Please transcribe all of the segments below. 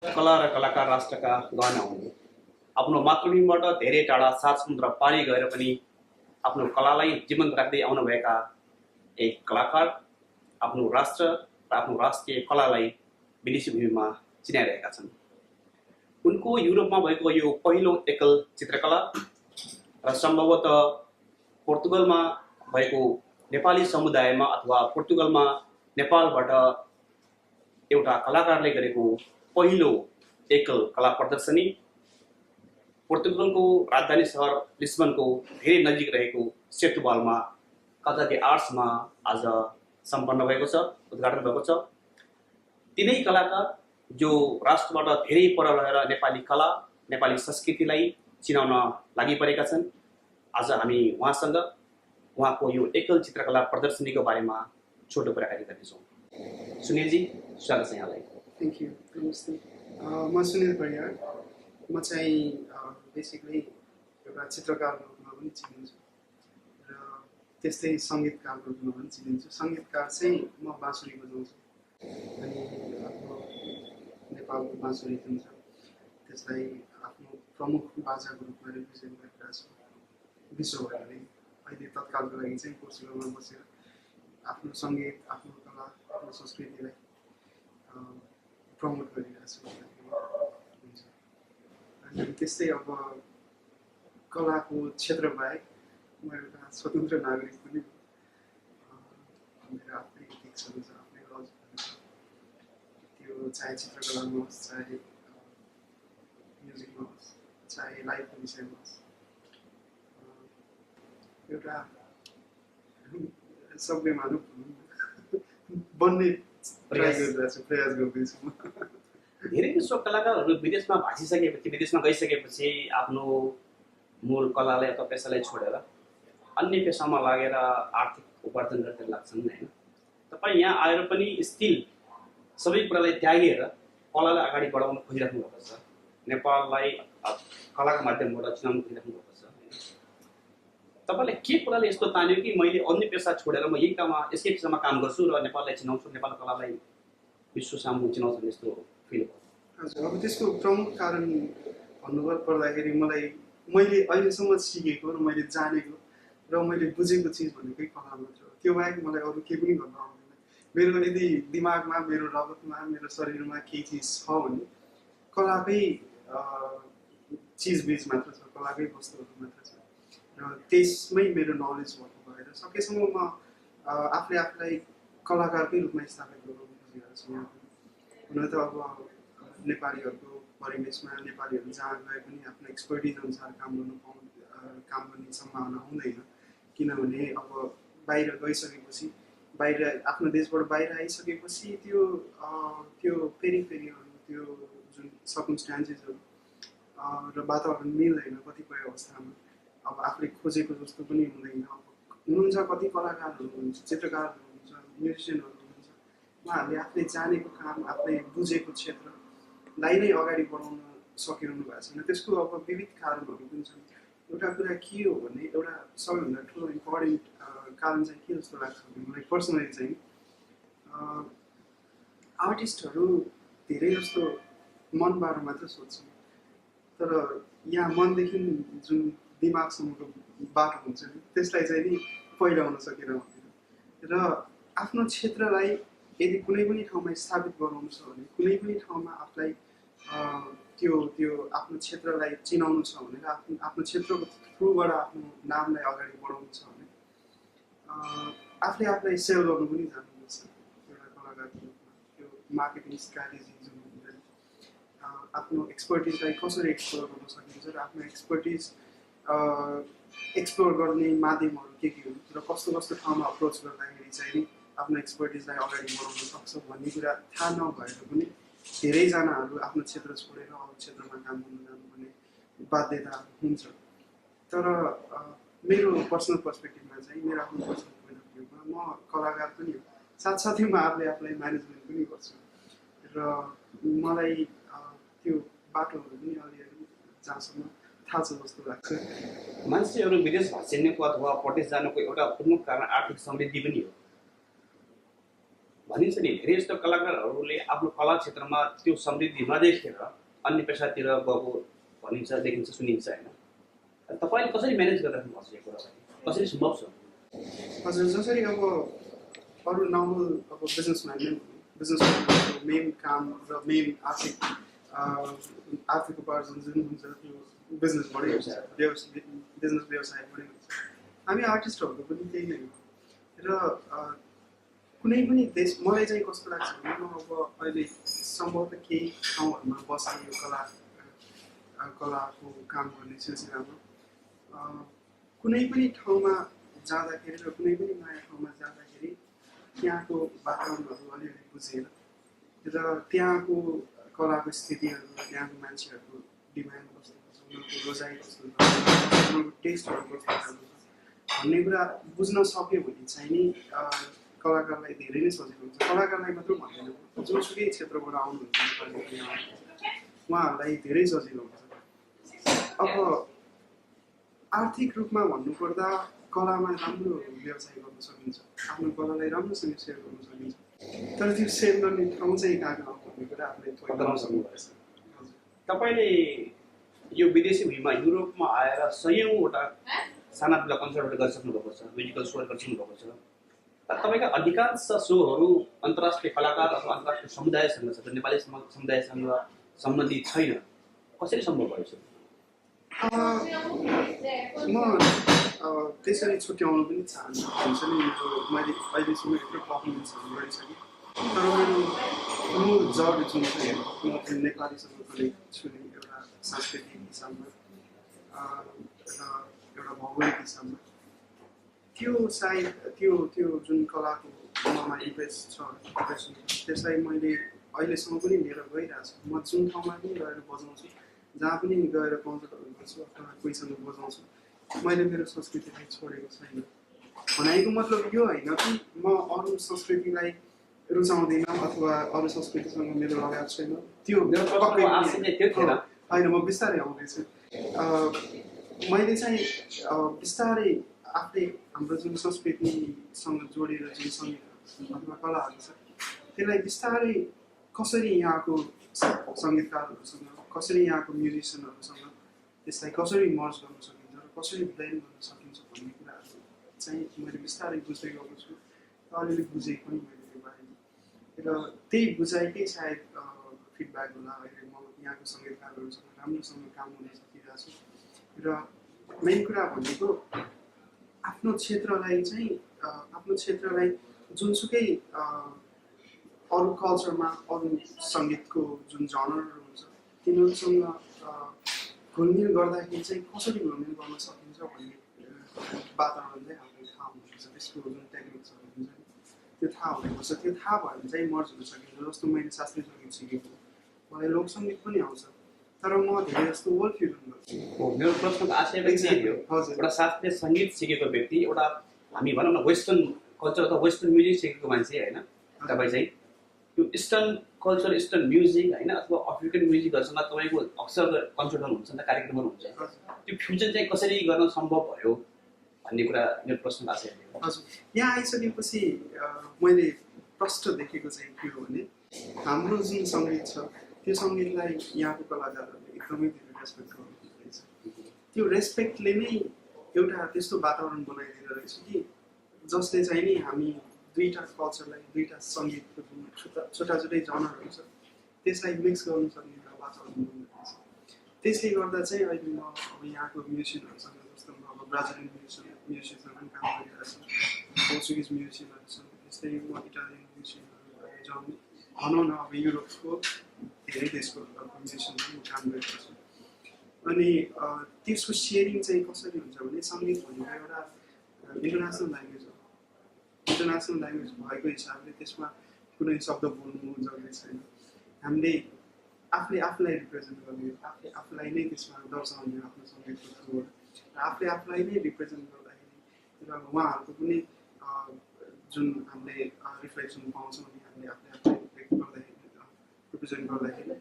कला र कलाकार राष्ट्रका गहना हुन्। आफ्नो मातृभूमिबाट धेरै टाढा 7 समुद्र पारी गएर पनि आफ्नो कलालाई जीवन्त राख्दै आउनुभएका एक कलाकार आफ्नो राष्ट्र र आफ्नो राष्ट्रिय कलालाई विदेशी भूमिमा चिनाइरहेका छन्। उनको युरोपमा भएको यो पहिलो एकल चित्रकला र सम्भवतः पोर्तुगलमा भएको नेपाली समुदायमा अथवा पोर्तुगलमा नेपालबाट एउटा कलाकारले गरेको पहिलो एकल कला प्रदर्शनी पोर्तुगलको राजधानी सहर लिस्बनको धेरै नजिक रहेको सेटुबालमा कजाती आर्ट्समा आज सम्पन्न भएको छ, उद्घाटन भएको छ। तिनै कलाकार जो राष्ट्रबाट धेरै पर रहेर नेपाली कला नेपाली संस्कृतिलाई चिनाउन लागि परेका छन्। आज हामी उहाँसँग उहाँको यो एकल चित्रकला प्रदर्शनीको बारेमा छोटो कुराकानी गर्नेछौँ। सुनिलजी, स्वागत छ यहाँलाई। Thank you. नमस्ते, म सुनिल परियार। म चाहिँ बेसिकली एउटा चित्रकारको रूपमा पनि चिनिन्छु र त्यस्तै सङ्गीतकारको रूपमा पनि चिनिन्छु। सङ्गीतकार चाहिँ म बाँसुरी बजाउँछु अनि आफ्नो नेपालको बाँसुरी जुन छ त्यसलाई आफ्नो प्रमुख बाजाको रूपमा रिप्रेजेन्ट गरिरहेको छु विश्वभर नै। अहिले तत्कालको लागि चाहिँ पोर्चुगलमा बसेर आफ्नो सङ्गीत, आफ्नो कला, आफ्नो संस्कृतिलाई प्रमोट गरिरहेको छु। अनि त्यस्तै अब कलाको क्षेत्र बाहेक म एउटा स्वतन्त्र नागरिक पनि हो। मेरो आफ्नै इथिक्सहरू छ, आफ्नै लजिकहरू छ। त्यो चाहे चित्रकलामा होस्, चाहे म्युजिकमा होस्, चाहे लाइफको विषयमा होस्, एउटा सभ्य मानव बन्ने प्रयास गर्दैछु म। धेरै जसो कलाकारहरू विदेशमा भाषिसकेपछि, विदेशमा गइसकेपछि आफ्नो मूल कलालाई अथवा पेसालाई छोडेर अन्य पेसामा लागेर आर्थिक उपार्जन गर्दै लाग्छन् होइन। तपाईँ यहाँ आएर पनि स्टिल सबै कुरालाई त्यागेर कलालाई अगाडि बढाउन खोजिराख्नु भएको छ, नेपाललाई कलाको माध्यमबाट चिनाउन खोजिराख्नु भएको छ। तपाईँलाई के कुराले यस्तो तान्यो कि मैले अन्य पेसा छोडेर म यही यसै पेसामा काम गर्छु र नेपाललाई चिनाउँछु, नेपालको कलालाई विश्व सामु चिनाउँछु यस्तो फिल भयो? हजुर, अब त्यसको प्रमुख कारण भन्नु पर्दाखेरि मैले अहिलेसम्म सिकेको र मैले जानेको र मैले बुझेको चिज भनेकै कला मात्र हो। त्यो बाहेक मलाई अरू केही पनि गर्न आउँदैन। मेरो यदि दिमागमा, मेरो रगतमा, मेरो शरीरमा केही चिज छ भने कलाकै चिजबिज मात्र छ, कलाकै वस्तुहरू मात्र छ र त्यसमै मेरो नलेज भएको भएर सकेसम्म म आफूलाई कलाकारकै रूपमा स्थापित गराउन खोजिरहेको छु। यहाँ हुन त अब नेपालीहरूको परिवेशमा नेपालीहरू जहाँ गए पनि आफ्नो एक्सपर्टिज अनुसार काम गर्ने सम्भावना हुँदैन। किनभने अब बाहिर गइसकेपछि, बाहिर आफ्नो देशबाट बाहिर आइसकेपछि त्यो फेरि त्यो जुन सर्कमस्टान्सेसहरू र वातावरण मिल्दैन कतिपय अवस्थामा। अब आफूले खोजेको जस्तो पनि हुँदैन। अब हुनुहुन्छ कति कलाकारहरू हुनुहुन्छ, चित्रकारहरू हुनुहुन्छ, म्युजिसियनहरू हुनुहुन्छ, उहाँहरूले आफूले जानेको काम, आफूले बुझेको क्षेत्रलाई नै अगाडि बढाउन सकिरहनु भएको छैन। त्यसको अब विविध कारणहरू पनि छन्। एउटा कुरा के हो भने, एउटा सबैभन्दा ठुलो इम्पोर्टेन्ट कारण चाहिँ के जस्तो लाग्छ भने मलाई पर्सनली चाहिँ आर्टिस्टहरू धेरै जस्तो मनबाट मात्र सोध्छन्, तर यहाँ मनदेखि जुन दिमागसम्मको बाटो हुन्छ नि त्यसलाई चाहिँ नि पहिलाउन सकेर हुँदैन। र आफ्नो क्षेत्रलाई यदि कुनै पनि ठाउँमा स्थापित गराउनु छ भने, कुनै पनि ठाउँमा आफूलाई त्यो आफ्नो क्षेत्रलाई चिनाउनु छ भने, आफ्नो क्षेत्रको थ्रुबाट आफ्नो नामलाई अगाडि बढाउनु छ भने आफूलाई सेल गर्नु पनि जानुपर्छ। एउटा कलाकारको रूपमा त्यो मार्केटिङ स्ट्राटेजी जुन हुन्छ, आफ्नो एक्सपर्टिजलाई कसरी एक्सप्लोर गर्न सकिन्छ र आफ्नो एक्सपर्टिज एक्सप्लोर गर्ने माध्यमहरू के हुन् र कस्तो ठाउँमा अप्रोच गर्दाखेरि चाहिँ आफ्नो एक्सपर्टिजलाई अगाडि बढाउन सक्छ भन्ने कुरा थाहा नभएर पनि धेरैजनाहरू आफ्नो क्षेत्र छोडेर अरू क्षेत्रमा काम गर्न जानुपर्ने बाध्यता हुन्छ। तर मेरो पर्सनल पर्सपेक्टिभमा चाहिँ, मेरो आफ्नो पर्सनल पोइन्ट अफ भ्यूमा म कलाकार पनि हो, साथसाथै म आफूलाई म्यानेजमेन्ट पनि गर्छु र मलाई त्यो बाटोहरू पनि अलिअलि जहाँसम्म थाहा छ जस्तो लाग्छ। मान्छेहरू विदेश भाषिनुको अथवा परदेश जानुको एउटा प्रमुख कारण आर्थिक समृद्धि पनि हो। भनिन्छ नि धेरै जस्तो कलाकारहरूले आफ्नो कला क्षेत्रमा त्यो समृद्धि नदेखेर अन्य पेसातिर गएको भनिन्छ, देखिन्छ, सुनिन्छ होइन। तपाईँले कसरी म्यानेज गरिराख्नु भएको छ यो कुरालाई, कसरी सम्भव छ? हजुर, जसरी अब अरू नर्मल अब बिजनेसम्यानको मेन काम र मेन आर्थिक उपार्जन जुन हुन्छ त्यो बिजनेसबाटै हुन्छ, बिजनेस व्यवसायबाटै हुन्छ। हामी आर्टिस्टहरूको पनि त्यही नै हो। र कुनै पनि देश मलाई चाहिँ कस्तो लाग्छ भने म अब अहिले सम्भवतः केही ठाउँहरूमा बसेँ यो कलाको काम गर्ने सिलसिलामा कुनै पनि ठाउँमा जाँदाखेरि र कुनै पनि नयाँ ठाउँमा जाँदाखेरि त्यहाँको वातावरणहरू अलिअलि बुझेर र त्यहाँको कलाको स्थितिहरू, त्यहाँको मान्छेहरूको डिमान्ड कस्तो छ, उनीहरूको रोजाइ कस्तो छ, उनीहरूको टेस्टहरू कस्तो छ भन्ने कुरा बुझ्न सक्यो भने चाहिँ नि कलाकारलाई धेरै नै सजिलो हुन्छ। कलाकारलाई मात्र भन्दैन, जोसुकै क्षेत्रबाट आउनुहुन्छ उहाँहरूलाई धेरै सजिलो हुन्छ। अब आर्थिक रूपमा भन्नुपर्दा कलामा राम्रो व्यवसाय गर्न सकिन्छ, आफ्नो कलालाई राम्रोसँग सेयर गर्न सकिन्छ, तर त्यो सेयर गर्ने ठाउँ चाहिँ कहाँ हो भन्ने कुरा आफूले बताउन सक्नुपर्छ। तपाईँले यो विदेशी भूमिमा युरोपमा आएर सयौँवटा साना ठुला कन्सर्टहरू गरिसक्नु भएको छ, म्युजिकल सोहरू गरिसक्नु भएको छ। तपाईँका अधिकांश सोहरू अन्तर्राष्ट्रिय कलाकार अथवा अन्तर्राष्ट्रिय समुदायसँग छ, नेपाली समुदायसँग सम्बन्धित छैन, कसरी सम्भव भयो? म त्यसरी छुट्याउनु पनि चाहन्छु। हुन्छ नि, मैले अहिलेसम्म यत्रो पर्फर्मेन्सहरू गरिसकेँ, तर मेरो मूल जड जुन चाहिँ म चाहिँ नेपालीसँग कनेक्ट छु नि, एउटा सांस्कृतिक हिसाबमा र एउटा भौगोलिक हिसाबमा, त्यो सायद त्यो जुन कलाको ममा इन्ट्रेस्ट छ, त्यसलाई मैले अहिलेसम्म पनि लिएर गइरहेको छु। म जुन ठाउँमा पनि गएर बजाउँछु, जहाँ पनि गएर कन्सर्टहरू गर्छु अथवा कोहीसँग बजाउँछु, मैले मेरो संस्कृतिलाई छोडेको छैन। भनाइको मतलब यो होइन कि म अरू संस्कृतिलाई रुचाउँदिनँ अथवा अरू संस्कृतिसँग मेरो लगाव छैन, त्यो होइन। म बिस्तारै आउँदैछु। मैले चाहिँ बिस्तारै आफूले हाम्रो जुन संस्कृतिसँग जोडेर जुन सङ्गीत अथवा कलाहरू छ त्यसलाई बिस्तारै कसरी यहाँको सङ्गीतकारहरूसँग, कसरी यहाँको म्युजिसियनहरूसँग त्यसलाई कसरी मर्ज गर्न सकिन्छ र कसरी ब्लेन्ड गर्न सकिन्छ भन्ने कुराहरू चाहिँ मैले बिस्तारै बुझ्दै गएको छु। अलिअलि बुझेँ पनि मैले त्यो बारेमा, र त्यही बुझाइकै सायद फिडब्याक होला। अहिले म यहाँको सङ्गीतकारहरूसँग राम्रोसँग काम गर्न सकिरहेको छु। र मेन कुरा भनेको आफ्नो क्षेत्रलाई जुनसुकै अरू कल्चरमा अरू सङ्गीतको जुन जनरहरू हुन्छ तिनीहरूसँग घुलमिल गर्दाखेरि चाहिँ कसरी घुलमिल गर्न सकिन्छ भन्ने वातावरण चाहिँ हामीलाई थाहा हुनुपर्छ। त्यसको जुन टेक्निक्सहरू हुन्छ नि त्यो थाहा हुनुपर्छ। त्यो थाहा भयो भने चाहिँ मर्ज हुन सकिन्छ। जस्तो मैले शास्त्रीय सङ्गीत सिकेको, मलाई लोक सङ्गीत पनि आउँछ, तर म धेरै जस्तो वर्ल्ड फ्युजन गर्छु। मेरो प्रश्नको आशय पनि त्यही थियो। एउटा शास्त्रीय सङ्गीत सिकेको व्यक्ति, एउटा हामी भनौँ न वेस्टर्न कल्चर अथवा वेस्टर्न म्युजिक सिकेको मान्छे होइन, तपाईँ चाहिँ यो इस्टर्न कल्चर, इस्टर्न म्युजिक होइन अथवा अफ्रिकन म्युजिकहरूसँग तपाईँको अक्सर कन्सर्टहरू हुन्छ नि त, कार्यक्रमहरू हुन्छ, त्यो फ्युजन चाहिँ कसरी गर्न सम्भव भयो भन्ने कुरा मेरो प्रश्नको आशय थियो। हजुर, यहाँ आइसकेपछि मैले प्रष्ट देखेको चाहिँ के हो भने हाम्रो जुन सङ्गीत छ त्यो सङ्गीतलाई यहाँको कलाकारहरूले एकदमै धेरै रेस्पेक्ट गर्नुहुन्छ। त्यो रेस्पेक्टले नै एउटा त्यस्तो वातावरण बनाइदिँदो रहेछ कि जसले चाहिँ नि हामी दुईवटा कल्चरलाई, दुईवटा सङ्गीतको जुन छुट्टा छुट्टै जनरहरू छ त्यसलाई मिक्स गर्नु सक्ने एउटा वातावरण बनाइदिँदो रहेछ। त्यसले गर्दा चाहिँ अहिले म अब यहाँको म्युजिसियनहरूसँग, जस्तो म अब ब्राजिलियन म्युजिसियनसँग पनि काम गरिरहेको छु, पोर्चुगिज म्युजिसियनहरूसँग, त्यस्तै म इटालियन म्युजिसियनहरू भनौँ न अब युरोपको धेरै देशको म्युजिसियनहरू काम गरिरहेको छु। अनि त्यसको सेयरिङ चाहिँ कसरी हुन्छ भने सङ्गीत भनेको एउटा इन्टरनेसनल ल्याङ्ग्वेज हो। इन्टरनेसनल ल्याङ्ग्वेज भएको हिसाबले त्यसमा कुनै शब्द बोल्नु जरुरी छैन। हामीले आफूलाई रिप्रेजेन्ट गर्ने, आफूलाई नै त्यसमा दर्शाउने आफ्नो सङ्गीतको थ्रुबाट, र आफूलाई नै रिप्रेजेन्ट गर्दाखेरि र उहाँहरूको पनि जुन हामीले रिफ्लेक्सन पाउँछौँ नि हामीले आफूलाई रिप्रेजेन्ट गर्दाखेरि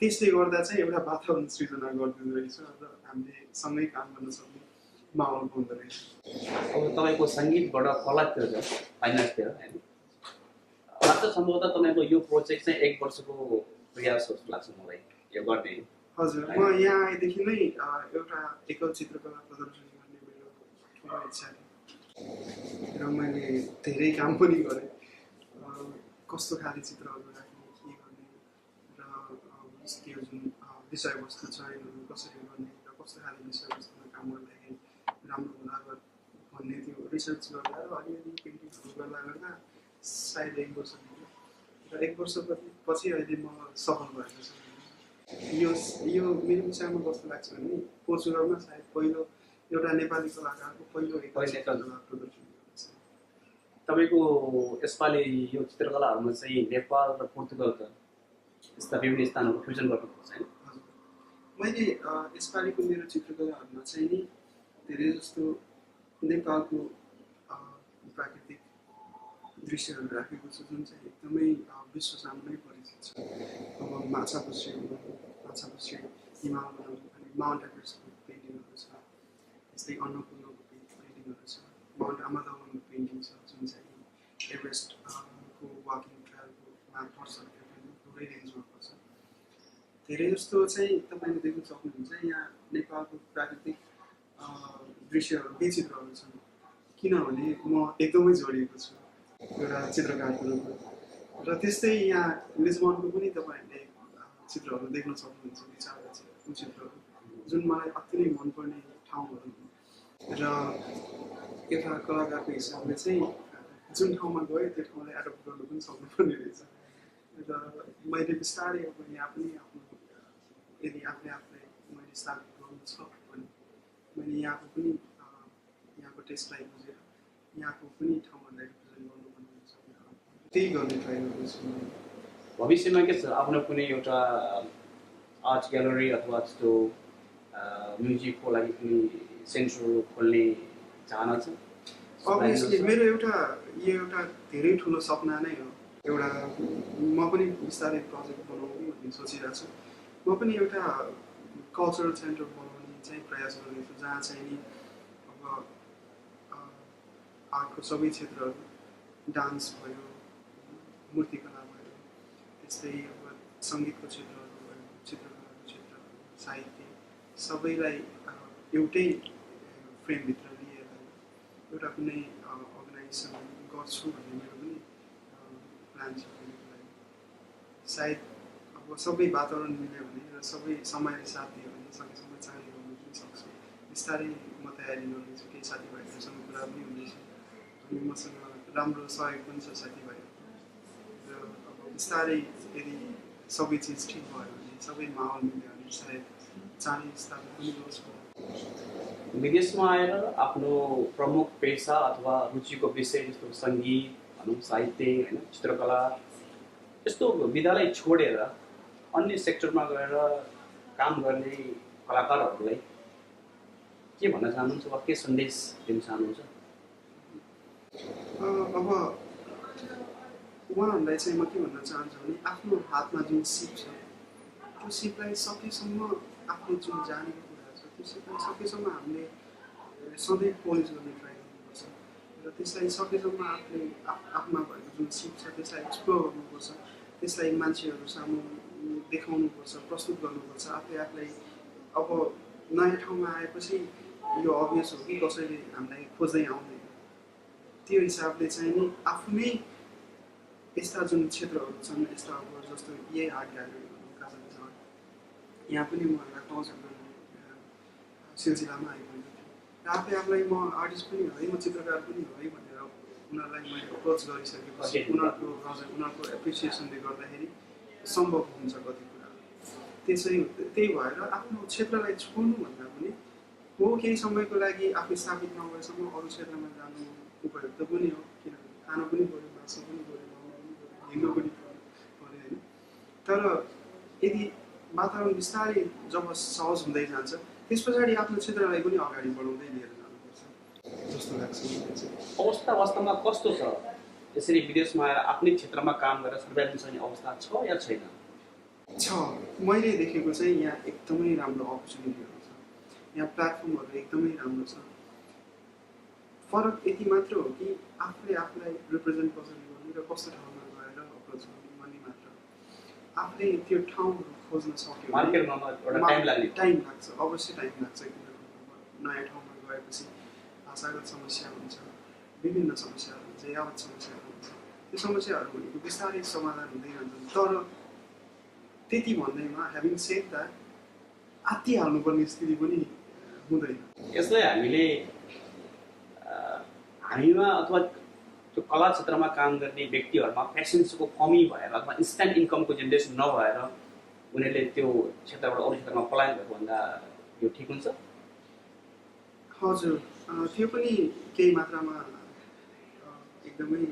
त्यसले गर्दा चाहिँ एउटा वातावरण सृजना गरिदिँदो रहेछ र हामीले सँगै काम गर्न सक्ने माहौल पाउँदो रहेछ। अब तपाईँको सङ्गीतबाट कलातिर फाइनेन्सतिर होइन, लाग्छ सम्भवतः तपाईँको यो प्रोजेक्ट चाहिँ 1 वर्षको प्रयास हो जस्तो लाग्छ मलाई यो गर्ने। हजुर, म यहाँ आएदेखि नै एउटा एकल चित्रकला प्रदर्शनी गर्ने मेरो ठुलो इच्छा थियो र मैले धेरै काम पनि गरेँ। कस्तो खाले चित्रहरू राख्ने, के गर्ने र त्यो जुन विषयवस्तु चयनहरू कसरी गर्ने र कस्तो खाले विषयवस्तुमा काम गर्दाखेरि राम्रो होला भन्ने त्यो रिसर्च गर्दा र अलिअलि पेन्टिङहरू गर्दा सायद 1 वर्ष भयो र 1 वर्षपछि अहिले म सफल भएको छु। यो मेरो विषयमा कस्तो लाग्छ भने पोर्चुगलमा सायद पहिलो एउटा नेपाली कलाकारको पहिलो एकल चित्रकला प्रदर्शनी छ। तपाईँको यसपालि यो चित्रकलाहरूमा चाहिँ नेपाल र पोर्तुगलका यस्ता विभिन्न स्थानहरू फ्युजन गर्नुपर्छ होइन? हजुर, मैले यसपालिको मेरो चित्रकलाहरूमा चाहिँ नि धेरै जस्तो नेपालको प्राकृतिक दृश्यहरू राखेको छ जुन चाहिँ एकदमै विश्व सामुन्नै परिचित छ। अब माछापुच्छ्रे हिमाल अनि माउन्ट एभरेस्टको पेन्टिङहरू छ, यस्तै अन्नपूर्णको पेन्टिङहरू छ, माउन्ट आमादावनको पेन्टिङ छ जुन चाहिँ एभरेस्टको वाकिङ ट्रायलको पर्छ, पुरै रेन्जमा पर्छ। धेरै जस्तो चाहिँ तपाईँले देख्न सक्नुहुन्छ यहाँ नेपालको प्राकृतिक दृश्यहरू चित्रहरू छन् किनभने म एकदमै जोडिएको छु एउटा चित्रकारको रूपमा। र त्यस्तै यहाँ लिस्बनको पनि तपाईँहरूले चित्रहरू देख्न सक्नुहुन्छ, विचारका चित्रहरू जुन मलाई अति नै मनपर्ने ठाउँहरू र एउटा कलाकारको हिसाबले चाहिँ जुन ठाउँमा गयो त्यो ठाउँलाई एडप्ट गर्नु पनि सक्नुपर्ने रहेछ। र मैले बिस्तारै अब यहाँ पनि आफ्नो यदि आफूले मैले स्थापित गर्नु छ भने मैले यहाँको पनि यहाँको टेस्टलाई बुझेर यहाँको पनि ठाउँहरूलाई रिप्रेजेन्ट गर्नु भन्ने छ, त्यही गर्ने ट्राई गर्दैछु। भविष्यमा के छ, आफ्नो कुनै एउटा आर्ट ग्यालरी अथवा त्यस्तो म्युजिकको लागि कुनै सेन्टर खोल्ने चाहना छ? अभियसली मेरो एउटा धेरै ठुलो सपना नै हो। एउटा म पनि बिस्तारै प्रोजेक्ट बनाउने भन्ने सोचिरहेको छु। म पनि एउटा कल्चरल सेन्टर बनाउने चाहिँ प्रयास गर्दैछु जहाँ चाहिँ नि अब आर्टको सबै क्षेत्रहरू, डान्स भयो, मूर्तिकला भयो, त्यस्तै अब सङ्गीतको क्षेत्रहरू भयो, चित्रकलाको क्षेत्रहरू, साहित्य सबैलाई एउटै फ्रेमभित्र लिएर एउटा कुनै अर्गनाइजेसन गर्छु भन्ने मेरो पनि प्लान छ। सायद अब सबै वातावरण मिल्यो भने र सबै समयले साथ दियो भने सँगसँगै चाँडै गर्नु पनि सक्छु। बिस्तारै म तयारी गर्दैछु, केही साथीभाइहरूसँग कुरा पनि हुँदैछ अनि मसँग राम्रो सहयोग पनि छ साथीभाइहरू। र अब बिस्तारै यदि सबै चिज ठिक भयो भने सबै माहौल मिल्यो भने सायद चाँडै स्थापित पनि गर्छु। विदेशमा आएर आफ्नो प्रमुख पेसा अथवा रुचिको विषय जस्तो सङ्गीत भनौँ, साहित्य होइन, चित्रकला यस्तो विधालाई छोडेर अन्य सेक्टरमा गएर काम गर्ने कलाकारहरूलाई के भन्न चाहनुहुन्छ वा के सन्देश दिन चाहनुहुन्छ? अब उहाँहरूलाई चाहिँ म के भन्न चाहन्छु भने आफ्नो हातमा जुन सिप छ त्यो सिपलाई सकेसम्म आफूले जुन जानेको कुरा छ त्यो सिपलाई सकेसम्म हामीले सधैँ पोलिस गर्ने ट्राई गर्नुपर्छ र त्यसलाई सकेसम्म आफूले आफूमा भएको जुन सिप छ त्यसलाई एक्सप्लोर गर्नुपर्छ, त्यसलाई मान्छेहरू सामु देखाउनुपर्छ, प्रस्तुत गर्नुपर्छ। आफूलाई अब नयाँ ठाउँमा आएपछि यो अभियस हो कि कसैले हामीलाई खोज्दै आउँदैन, त्यो हिसाबले चाहिँ नि आफू नै यस्ता जुन क्षेत्रहरू छन्, यस्ता अब जस्तो यही आर्ट ग्यालरीहरू काजामा यहाँ पनि म एउटा कन्सर्ट गर्ने सिलसिलामा आइपुगेको थिएँ र आफूलाई म आर्टिस्ट पनि हो है, म चित्रकार पनि हो है भनेर उनीहरूलाई मैले अप्रोच गरिसकेपछि उनीहरूको एप्रिसिएसनले गर्दाखेरि सम्भव हुन्छ कति कुराहरू। त्यही भएर आफ्नो क्षेत्रलाई छोड्नुभन्दा पनि हो केही समयको लागि आफू स्थापित नभएसम्म अरू क्षेत्रमा जानु उपयुक्त पनि हो, किनभने खानु पनि पऱ्यो, बाँच्नु पनि पऱ्यो, हिँड्नु पनि पऱ्यो होइन। तर यदि वातावरण बिस्तारै जब सहज हुँदै जान्छ त्यस पछाडि आफ्नो क्षेत्रलाई पनि अगाडि बढाउँदै लिएर जानुपर्छ जस्तो लाग्छ मलाई चाहिँ। अवस्था वास्तवमा कस्तो छ? यसरी विदेशमा आएर आफ्नै क्षेत्रमा काम गरेर सर्वाइभ गर्ने अवस्था छ या छैन? छ, मैले देखेको चाहिँ यहाँ एकदमै राम्रो अपर्च्युनिटीहरू छ, यहाँ प्लेटफर्महरू एकदमै राम्रो छ। फरक यति मात्र हो कि आफूले आफूलाई रिप्रेजेन्ट कसरी गर्ने र कस्तो ठाउँमा गएर अब अप्रोच भन्ने मात्र आफूले त्यो ठाउँहरू खोज्न सक्यो मार्केटमा एउटा टाइम लाग्ने टाइम लाग्छ अवश्य टाइम लाग्छ किनभने नयाँ ठाउँमा गएपछि भाषागत समस्या हुन्छ विभिन्न समस्याहरू हुन्छ यावत समस्याहरू हुन्छ त्यो समस्याहरू भनेको बिस्तारै समाधान हुँदै जान्छन् तर त्यति भन्दैमा ह्याभिङ सेड द्याट आत्तिहाल्नुपर्ने स्थिति पनि हुँदैन यसलाई हामीमा अथवा त्यो कला क्षेत्रमा काम गर्ने व्यक्तिहरूमा पेसेन्सको कमी भएर अथवा इन्स्ट्यान्ट इन्कमको जेनेरेसन नभएर उनीहरूले त्यो क्षेत्रबाट अरू क्षेत्रमा पलायन भएको भन्दा यो ठिक हुन्छ हजुर त्यो पनि केही मात्रामा एकदमै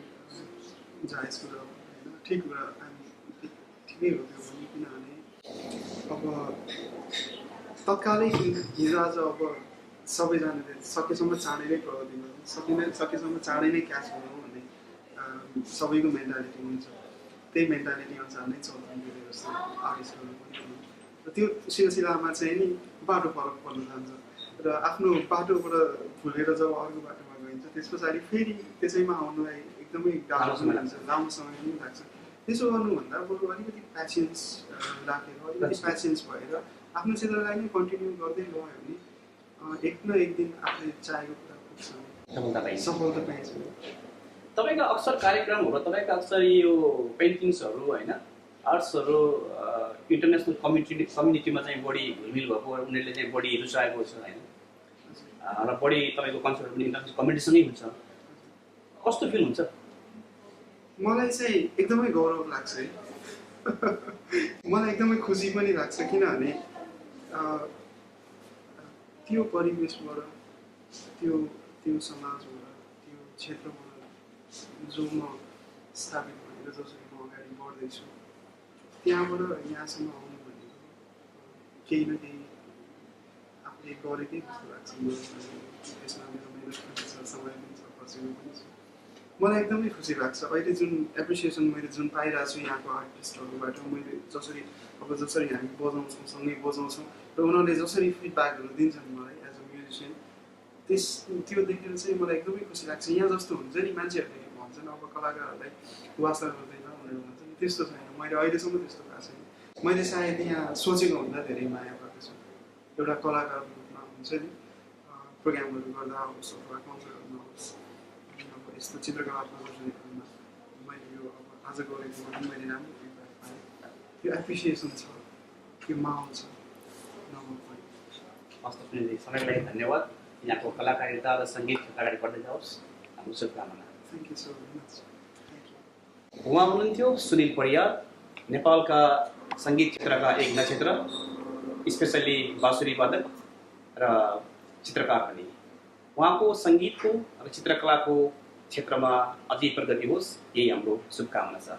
जायज कुरा हो होइन ठिक कुरा ठिकै हो त्यो पनि किनभने अब तत्कालै हिजोआज अब सबैजनाले सकेसम्म चाँडै नै प्रगति गर्नु सकेसम्म चाँडै नै क्यास गर्नु भन्ने सबैको मेन्टालिटी हुन्छ त्यही मेन्टालिटी अनुसार नै चल्छन् धेरै जस्तो आर्टिस्टहरू पनि र त्यो सिलसिलामा चाहिँ नि बाटो फरक पर्न जान्छ र आफ्नो बाटोबाट भुलेर जब अर्को बाटोमा गइन्छ त्यस पछाडि फेरि त्यसैमा आउनुलाई एकदमै गाह्रो पनि लाग्छ लामो समय पनि लाग्छ त्यसो गर्नुभन्दा बरु अलिकति प्यासेन्स राखेर अलिकति प्यासेन्स भएर आफ्नो क्षेत्रलाई नै कन्टिन्यू गर्दै गयो भने एक न एक दिन आफूले चाहेको कुरा पुग्छ सफलता पाइन्छ तपाईँका अक्सर कार्यक्रमहरू तपाईँका अक्सर यो पेन्टिङ्सहरू होइन आर्ट्सहरू इन्टरनेसनल कम्युनिटीमा चाहिँ बढी घुलमिल भएको उनीहरूले चाहिँ बढी रुचाएको छ होइन र बढी तपाईँको कन्सर्ट पनि इन्टरनेसनल कम्युनिटीसँगै हुन्छ कस्तो फिल हुन्छ मलाई चाहिँ एकदमै गौरव लाग्छ है मलाई एकदमै खुसी पनि लाग्छ किनभने त्यो परिवेशबाट त्यो समाजबाट त्यो क्षेत्रबाट जो म स्थापित भएर जसरी म अगाडि बढ्दैछु त्यहाँबाट यहाँसम्म आउनु भनेको केही न केही आफूले गरेकै जस्तो लाग्छ त्यसमा मेरो मेहनत पनि छ समय पनि छ खर्चेको पनि छ मलाई एकदमै खुसी लाग्छ अहिले जुन एप्रिसिएसन मैले जुन पाइरहेको छु यहाँको आर्टिस्टहरूबाट मैले जसरी हामी बजाउँछौँ सँगै बजाउँछौँ र उनीहरूले जसरी फिडब्याकहरू दिन्छन् मलाई एज अ म्युजिसियन त्यो देखेर चाहिँ मलाई एकदमै खुसी लाग्छ यहाँ जस्तो हुन्छ नि मान्छेहरूले भन्छन् अब कलाकारहरूलाई वास्ता गर्दैन भनेर भन्छन् त्यस्तो छैन मैले अहिलेसम्म त्यस्तो भएको छैन मैले सायद यहाँ सोचेको भन्दा धेरै माया गर्दैछु एउटा कलाकारको रूपमा हुन्छ नि प्रोग्रामहरू गर्दा होस् अथवा कन्सर्टहरूमा होस् अब यस्तो चित्रकला प्रदर्शनीहरूमा मैले यो अब आज गरेकोमा पनि मैले राम्रो फिडब्याक पाएँ त्यो एप्रिसिएसन छ त्यो माहौल छ हस्त समयको लागि धन्यवाद यहाँको कलाकारिता र सङ्गीत क्षेत्र अगाडि बढ्दै जाओस् हाम्रो शुभकामना थ्याङ्क यू सो मच उहाँ हुनुहुन्थ्यो सुनिल परियार नेपालका सङ्गीत क्षेत्रका एक नक्षत्र स्पेसल्ली बाँसुरी वादक र चित्रकार पनि उहाँको सङ्गीतको र चित्रकलाको क्षेत्रमा अझै प्रगति होस् यही हाम्रो शुभकामना छ